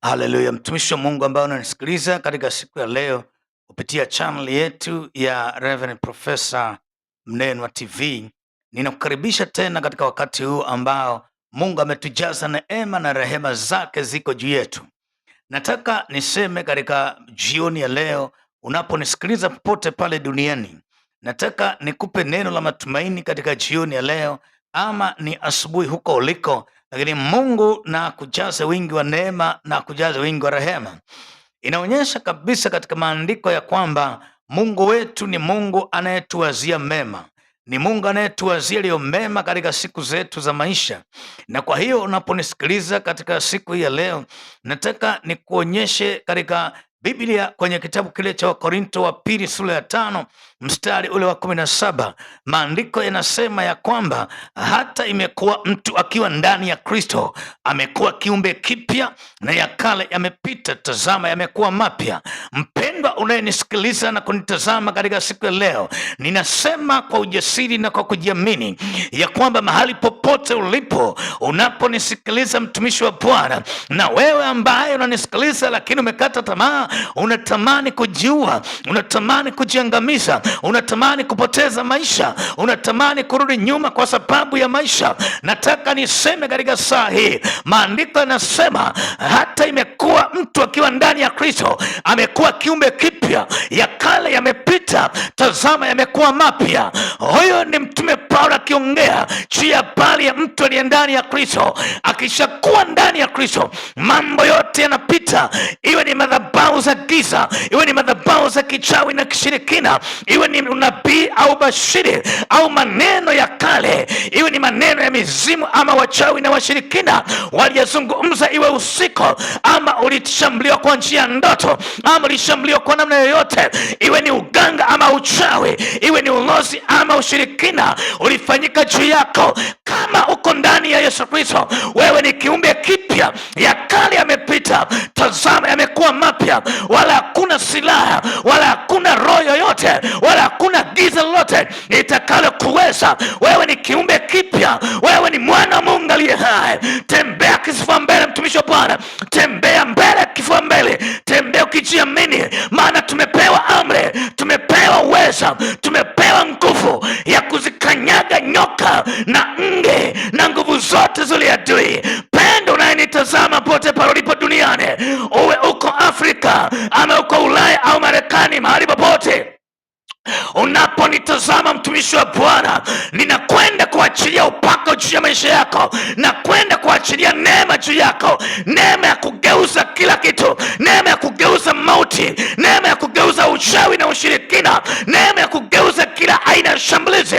Haleluya, mtumishi wa Mungu ambaye unanisikiliza katika siku ya leo kupitia channel yetu ya Reverend Professor Mnenwa TV, ninakukaribisha tena katika wakati huu ambao Mungu ametujaza neema na rehema zake ziko juu yetu. Nataka niseme katika jioni ya leo, unaponisikiliza popote pale duniani, nataka nikupe neno la matumaini katika jioni ya leo, ama ni asubuhi huko uliko, lakini Mungu na kujaze wingi wa neema na kujaze wingi wa rehema. Inaonyesha kabisa katika maandiko ya kwamba Mungu wetu ni Mungu anayetuwazia mema, ni Mungu anayetuwazia yaliyo mema katika siku zetu za maisha. Na kwa hiyo unaponisikiliza katika siku hii ya leo, nataka nikuonyeshe katika Biblia kwenye kitabu kile cha Wakorinto wa pili sura ya 5 mstari ule wa 17, maandiko yanasema ya kwamba hata imekuwa mtu akiwa ndani ya Kristo amekuwa kiumbe kipya, na ya kale yamepita, tazama yamekuwa mapya. Mpendwa unayenisikiliza na kunitazama katika siku ya leo, ninasema kwa ujasiri na kwa kujiamini ya kwamba mahali popote ulipo unaponisikiliza, mtumishi wa Bwana, na wewe ambaye unanisikiliza lakini umekata tamaa, unatamani kujiua, unatamani kujiangamiza, unatamani kupoteza maisha, unatamani kurudi nyuma kwa sababu ya maisha, nataka niseme katika saa hii, maandiko yanasema hata imekuwa mtu akiwa ndani ya Kristo amekuwa kiumbe kipya, ya kale yamepita, tazama yamekuwa mapya. Huyo ni mtume Paulo akiongea juu ya habari ya mtu aliye ndani ya Kristo. Akishakuwa ndani ya Kristo, mambo yote yanapita, iwe ni madhabahu za giza, iwe ni madhabahu za kichawi na kishirikina, iwe ni unabii au bashiri au maneno ya kale, iwe ni maneno ya mizimu ama wachawi na washirikina waliyazungumza, iwe usiku ama ulishambuliwa kwa njia ya ndoto ama ulishambuliwa kwa namna yoyote, iwe ni uganga ama uchawi, iwe ni ulozi ama ushirikina ulifanyika juu yako, kama uko ndani ya Yesu Kristo, wewe ni kiumbe kipya, ya kale yamepita, tazama yamekuwa mapya. Wala hakuna silaha, wala hakuna roho yoyote, wala hakuna giza lolote itakalo kuweza. Wewe ni kiumbe kipya, wewe ni mwana wa Mungu aliye hai. Tembea kifua mbele, mtumishi wa Bwana, tembea mbele kifua mbele, tembea ukijiamini, maana tumepewa amri, tumepewa uweza, tumepewa nguvu ya kuzikanyaga nyoka na nge na nguvu zote zile adui. Pendo unayenitazama pote pale ulipo duniani, uwe uko Afrika ama uko Ulaya au Marekani, mahali popote unaponitazama, mtumishi wa Bwana, ninakwenda kuachilia upako juu ya maisha yako, na kwenda kuachilia neema juu yako, neema ya kugeuza kila kitu, neema ya kugeuza mauti, neema ya kugeuza uchawi na ushirikina, neema ya kugeuza kila aina ya shambulizi,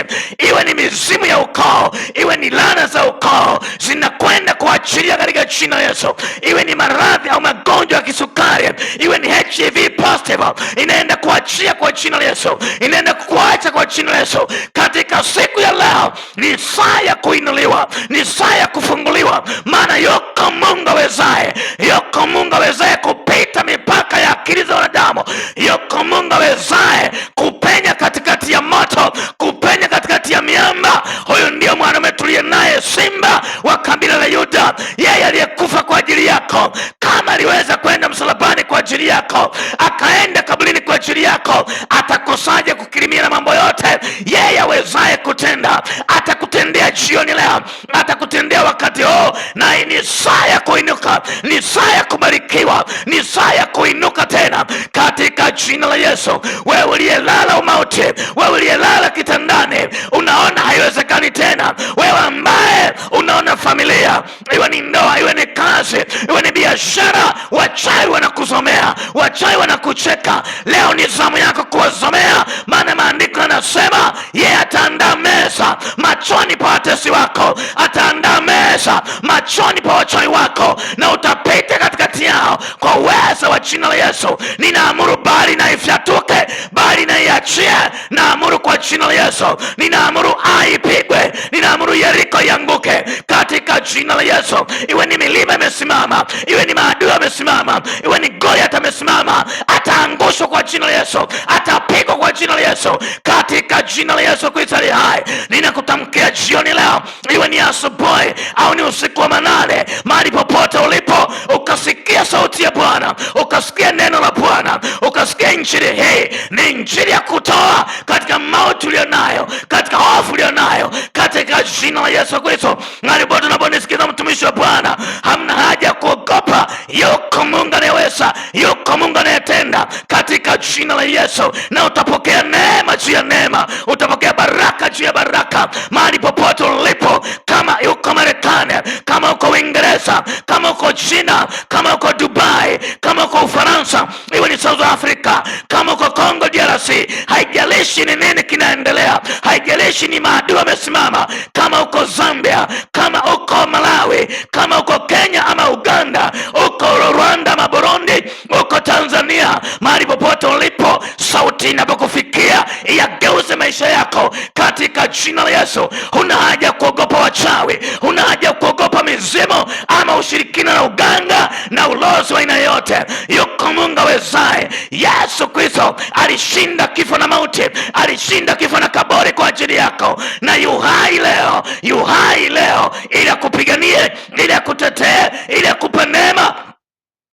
iwe ni mizimu ya ukoo, iwe ni laana za ukoo, zinakwenda kuachilia katika jina la Yesu. Iwe ni maradhi au magonjwa ya kisukari, iwe ni HIV positive, inaenda kuachia kwa jina la Yesu, inaenda kuacha kwa jina la Yesu. Katika siku ya leo ni saa ya kuinuliwa, ni saa ya kufunguliwa, maana yuko Mungu awezaye, yuko Mungu awezaye kupita mipaka ya akili za wanadamu, yuko Mungu awezaye kupenya katikati ya moto, kupenya katikati ya miamba. Huyu ndio mwana tuliye naye, simba wa kabila la Yuda, yeye aliyekufa kwa ajili yako. Kama aliweza kwenda msalabani kwa ajili yako, akaenda kaburini kwa ajili yako, atakosaje kukirimia na mambo yote? Yeye awezaye kutenda atakutendea jioni leo, atakutendea wakati huu, na ni saa ya kuinuka, ni saa ya kubarikiwa, ni saa ya kuinuka tena katika jina la Yesu. Wewe uliyelala umauti, wewe uliyelala kitandani, unaona haiwezekani tena, wewe ambaye unaona familia, iwe ni ndoa, iwe ni kazi, iwe ni biashara, wachawi wanakusomea, wachawi wanakucheka, leo ni zamu yako kuwasomea, maana maandiko yanasema yeye ataandaa meza machoni pa watesi wako, ataandaa meza machoni pa wachawi wako, na utapita katikati yao kwa uwezo wa jina la Yesu. Ninaamuru bali na ifyatuke, bali na iachie, naamuru kwa jina la Yesu. Ninaamuru aipigwe, ninaamuru Yeriko ianguke katika jina la Yesu. Iwe ni milima imesimama, iwe ni maadui amesimama, iwe ni Goliath amesimama, ataangushwa kwa jina la Yesu, atapigwa kwa jina la Yesu, katika jina la Yesu Kristo aliye hai. Ninakutamkia jioni leo, iwe ni asubuhi au ni usiku wa manane, mahali popote ulipo ukasikia sauti injili hii ni injili ya kutoa katika mauti ulionayo, katika hofu ulionayo, katika jina la Yesu Kristo. Ngalipote unaponisikiliza mtumishi wa Bwana, hamna haja kuogopa. Yuko Mungu anayeweza, yuko Mungu anayetenda katika jina la Yesu, na utapokea neema juu ya neema, utapokea baraka juu ya baraka mahali popote ulipo. Kama uko Marekani, kama uko Uingereza, kama uko China, kama uko Dubai, kama uko Ufaransa, iwe ni South Africa, kama uko Congo DRC, haijalishi ni nini kinaendelea, haijalishi ni maadui wamesimama, kama uko Zambia, kama uko Malawi, kama uko Kenya ama Uganda, uko Rwanda ama Burundi, uko Tanzania, mahali popote ulipo, sauti inapokufikia yageuze maisha yako katika jina la Yesu. Huna haja kuogopa wachawi, huna haja kuogopa mizimu ama ushirikina na uganga na ulozi wa aina yote. Yuko Mungu awezaye. Yesu Kristo alishinda kifo na mauti, alishinda kifo na kaburi kwa ajili yako, na yuhai leo, yuhai leo ili akupiganie, ili akutetee, ili akupe neema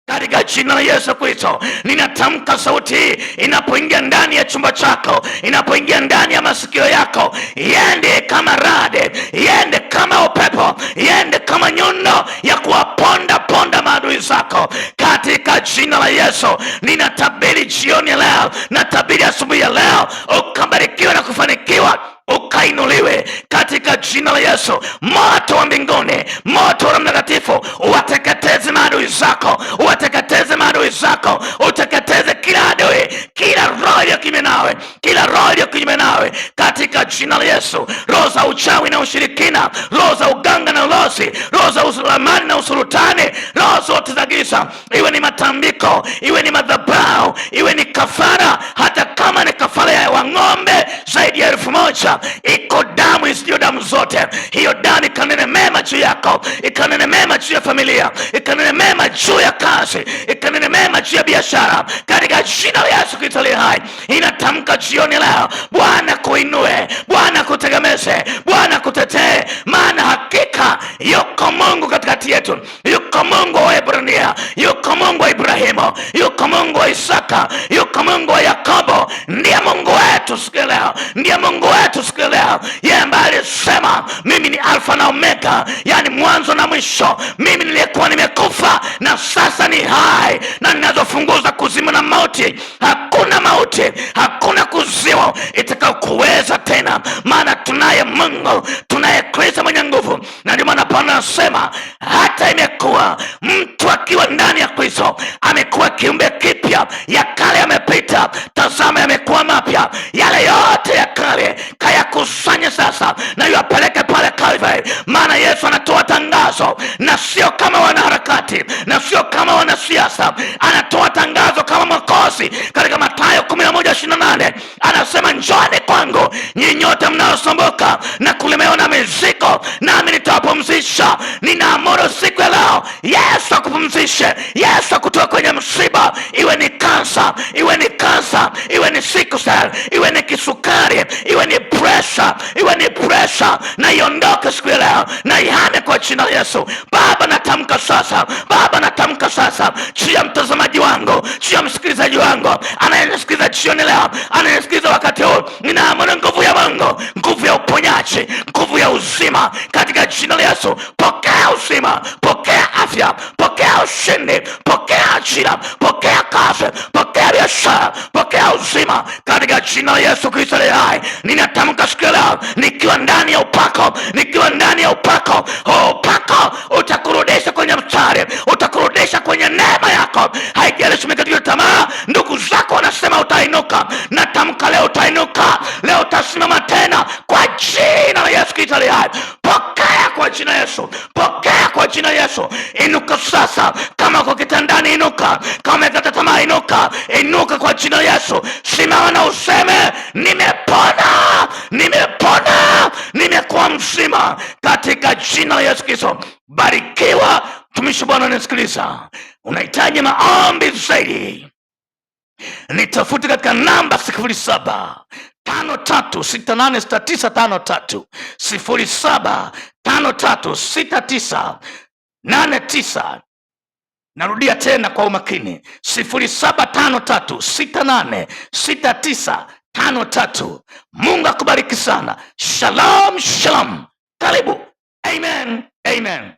katika jina la Yesu Kristo. Ninatamka sauti hii inapoingia ndani ya chumba chako, inapoingia ndani ya masikio yako, iende kama radi, iende kama upepo, iende kama nyundo ya kuwaponda ponda maadui zako katika jina la Yesu. Ninatabiri jioni leo, natabiri asubuhi ya leo, ukabarikiwa na kufanikiwa, ukainuliwe katika jina la Yesu. Moto wa mbinguni, moto wa Mtakatifu uwateketeze maadui zako, uwateketeze maadui zako, uteketeze kila adui, kila roho ya kinyume nawe, kila roho ya kinyume nawe katika jina la Yesu. Roho za uchawi na ushirikina, roho za uganga na ulozi, roho za usulamani na usultani, roho zote za giza, iwe ni matambiko, iwe ni madhabahu, iwe ni kafara, hata kama ni kafara ya wang'ombe zaidi ya 1000, iko damu isiyo damu zote. Hiyo damu ikanene mema juu yako, ikanene mema juu ya familia, ikanene mema juu ya kazi, ikanene mema juu ya biashara katika jina la Yesu Kristo aliye hai. Inatamka jioni leo, Bwana kuinue, Bwana kutegemeze, Bwana kutetee, maana hakika yuko Mungu katikati yetu. Yuko Mungu wa Ibrania, yuko Mungu wa Ibrahimu, yuko Mungu wa Isaka, yuko Mungu wa Yakobo. Ndiye Mungu wetu siku leo, ndiye Mungu wetu siku leo. Yeye ambaye alisema mimi ni Alfa na Omega, yani mwanzo na mwisho. Mimi nilikuwa nimekufa na sasa ni hai, na ninazofunguza kuzimu na mauti. Hakuna mauti, hakuna kuzimu itakayokuweza tena, maana tunaye Mungu, tunaye Kristo mwenye nguvu. Na ndio maana Paulo anasema hata imekuwa mtu akiwa ndani ya Kristo amekuwa kiumbe kipya, ya kale yamepita, tazama yamekuwa mapya. Yale yote ya kale kayakusanye sasa na yapeleke pale Calvary, maana Yesu anatoa tangazo, na sio kama wanaharakati, na sio kama wanasiasa. Anatoa tangazo kama Mwokozi. Katika Mathayo 11:28 anasema njooni kwangu nyinyi nyote mnaosumbuka na kulemewa na mizigo, nami nitawapumzisha. Ninaamuru siku ya leo Yesu akupumzishe, Yesu akutoe kwenye msiba, iwe ni kansa, iwe ni kansa, iwe ni sickle cell, iwe ni kisukari, iwe ni pressure, iwe ni pressure, na iondoke siku ya leo, na ihame kwa jina la Yesu. Baba natamka sasa, Baba natamka sasa juu ya mtazamaji wangu, juu ya msikilizaji wangu anayesikiliza jioni leo, anayesikiliza wakati huu. Ninaamuru nguvu ya Mungu, nguvu ya uponyaji, nguvu ya uzima katika jina la Yesu. Pokea uzima, pokea afya, pokea ushindi, pokea ajira, pokea kazi, pokea biashara, pokea uzima katika jina la Yesu Kristo aliye hai. Ninatamka siku ya leo nikiwa ndani ya upako, nikiwa ndani ya upako. Upako utakurudisha kwenye mstari, utakurudisha kwenye neema yako. Haijalishi umekata tamaa, ndugu zako wanasema utainuka. Natamka leo utainuka, leo utasimama tena kwa jina la Yesu Kristo aliye hai. Pokea kwa jina Yesu, pokea kwa jina Yesu. Inuka sasa, kama uko kitandani inuka, kama umekata tamaa inuka, inuka kwa jina Yesu. Simama na useme nimepona, nimepona, nimekuwa mzima katika jina la Yesu Kristo. Barikiwa mtumishi Bwana anasikiliza. Unahitaji maombi zaidi, nitafute katika namba 0753686953 07536989 Narudia tena kwa umakini, 0753686953. Mungu akubariki sana. Shalom, shalom. Karibu. Amen, amen.